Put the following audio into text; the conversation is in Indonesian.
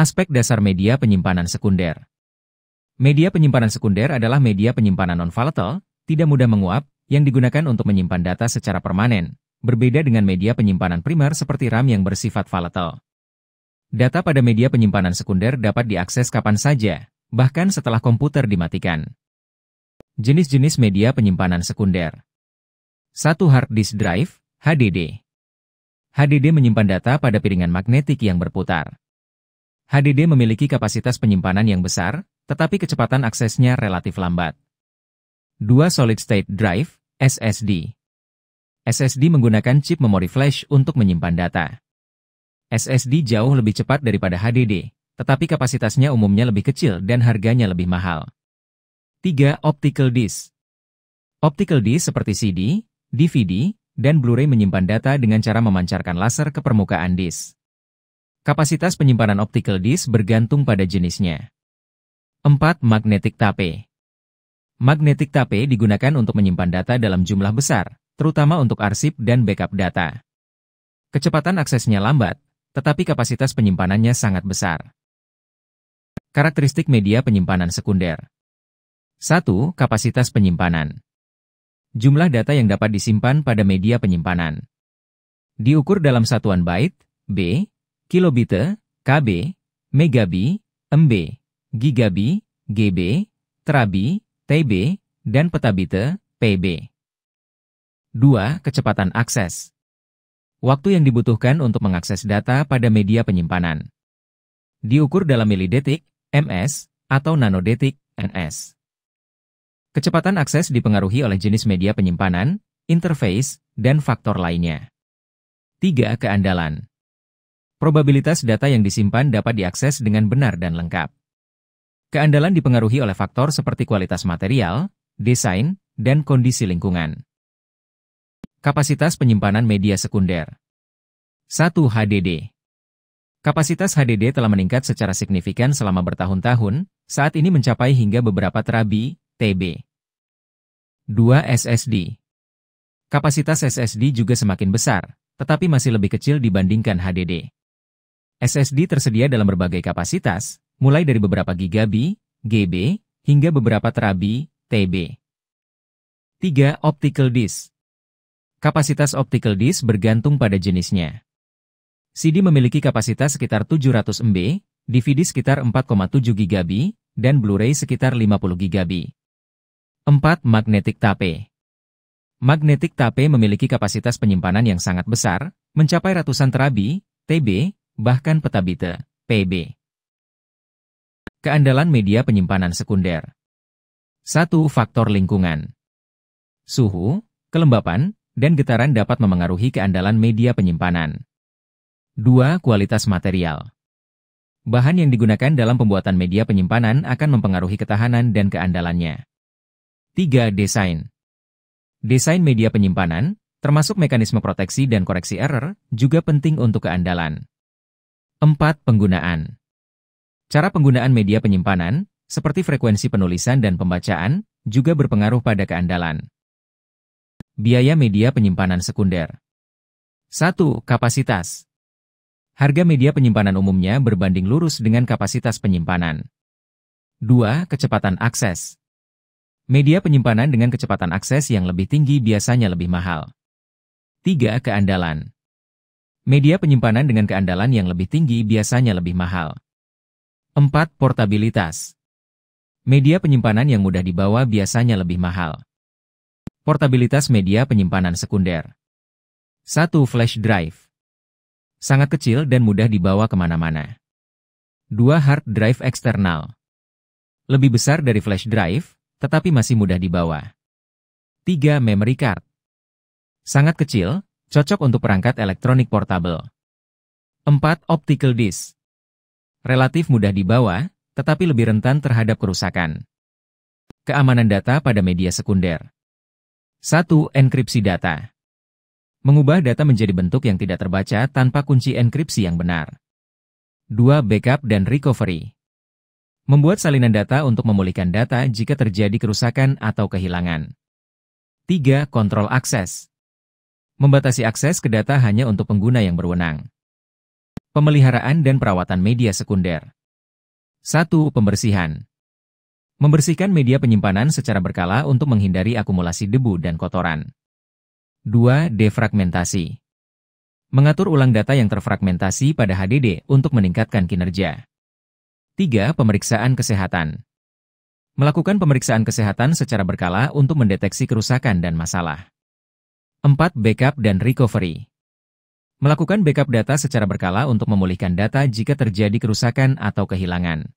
Aspek dasar media penyimpanan sekunder. Media penyimpanan sekunder adalah media penyimpanan non-volatile, tidak mudah menguap, yang digunakan untuk menyimpan data secara permanen, berbeda dengan media penyimpanan primer seperti RAM yang bersifat volatile. Data pada media penyimpanan sekunder dapat diakses kapan saja, bahkan setelah komputer dimatikan. Jenis-jenis media penyimpanan sekunder. 1. Hard disk drive, HDD. HDD menyimpan data pada piringan magnetik yang berputar. HDD memiliki kapasitas penyimpanan yang besar, tetapi kecepatan aksesnya relatif lambat. 2. Solid State Drive, SSD. SSD menggunakan chip memori flash untuk menyimpan data. SSD jauh lebih cepat daripada HDD, tetapi kapasitasnya umumnya lebih kecil dan harganya lebih mahal. 3. Optical Disk. Optical disk seperti CD, DVD, dan Blu-ray menyimpan data dengan cara memancarkan laser ke permukaan disk. Kapasitas penyimpanan optical disk bergantung pada jenisnya. 4. Magnetic tape. Magnetic tape digunakan untuk menyimpan data dalam jumlah besar, terutama untuk arsip dan backup data. Kecepatan aksesnya lambat, tetapi kapasitas penyimpanannya sangat besar. Karakteristik media penyimpanan sekunder. 1. Kapasitas penyimpanan. Jumlah data yang dapat disimpan pada media penyimpanan. Diukur dalam satuan byte, B, kilobit, KB, megabyte, MB, gigabyte, GB, terabyte, TB, dan petabit, PB. 2. Kecepatan akses. Waktu yang dibutuhkan untuk mengakses data pada media penyimpanan. Diukur dalam milidetik, ms, atau nanodetik, ns. Kecepatan akses dipengaruhi oleh jenis media penyimpanan, interface, dan faktor lainnya. 3. Keandalan. Probabilitas data yang disimpan dapat diakses dengan benar dan lengkap. Keandalan dipengaruhi oleh faktor seperti kualitas material, desain, dan kondisi lingkungan. Kapasitas penyimpanan media sekunder. 1. HDD. Kapasitas HDD telah meningkat secara signifikan selama bertahun-tahun, saat ini mencapai hingga beberapa terabyte, TB. 2. SSD. Kapasitas SSD juga semakin besar, tetapi masih lebih kecil dibandingkan HDD. SSD tersedia dalam berbagai kapasitas, mulai dari beberapa gigabyte, GB, hingga beberapa terabyte, TB. 3. Optical disk. Kapasitas optical disk bergantung pada jenisnya. CD memiliki kapasitas sekitar 700 MB, DVD sekitar 4,7 GB, dan Blu-ray sekitar 50 GB. 4. Magnetic tape. Magnetic tape memiliki kapasitas penyimpanan yang sangat besar, mencapai ratusan terabyte, TB, bahkan petabit, PB. Keandalan media penyimpanan sekunder. 1. Faktor lingkungan. Suhu, kelembapan, dan getaran dapat memengaruhi keandalan media penyimpanan. 2. Kualitas material. Bahan yang digunakan dalam pembuatan media penyimpanan akan mempengaruhi ketahanan dan keandalannya. 3. Desain. Desain media penyimpanan, termasuk mekanisme proteksi dan koreksi error, juga penting untuk keandalan. 4. Penggunaan. Cara penggunaan media penyimpanan, seperti frekuensi penulisan dan pembacaan, juga berpengaruh pada keandalan. Biaya media penyimpanan sekunder. 1. Kapasitas. Harga media penyimpanan umumnya berbanding lurus dengan kapasitas penyimpanan. 2. Kecepatan akses. Media penyimpanan dengan kecepatan akses yang lebih tinggi biasanya lebih mahal. 3. Keandalan. Media penyimpanan dengan keandalan yang lebih tinggi biasanya lebih mahal. 4. Portabilitas. Media penyimpanan yang mudah dibawa biasanya lebih mahal. Portabilitas media penyimpanan sekunder. 1. Flash drive. Sangat kecil dan mudah dibawa kemana-mana. 2. Hard drive eksternal. Lebih besar dari flash drive, tetapi masih mudah dibawa. 3. Memory card. Sangat kecil, cocok untuk perangkat elektronik portable. 4. Optical disk. Relatif mudah dibawa, tetapi lebih rentan terhadap kerusakan. Keamanan data pada media sekunder. 1. Enkripsi data. Mengubah data menjadi bentuk yang tidak terbaca tanpa kunci enkripsi yang benar. 2. Backup dan recovery. Membuat salinan data untuk memulihkan data jika terjadi kerusakan atau kehilangan. 3. Kontrol akses. Membatasi akses ke data hanya untuk pengguna yang berwenang. Pemeliharaan dan perawatan media sekunder. 1. Pembersihan. Membersihkan media penyimpanan secara berkala untuk menghindari akumulasi debu dan kotoran. 2. Defragmentasi. Mengatur ulang data yang terfragmentasi pada HDD untuk meningkatkan kinerja. 3. Pemeriksaan kesehatan. Melakukan pemeriksaan kesehatan secara berkala untuk mendeteksi kerusakan dan masalah. 4. Backup dan recovery. Melakukan backup data secara berkala untuk memulihkan data jika terjadi kerusakan atau kehilangan.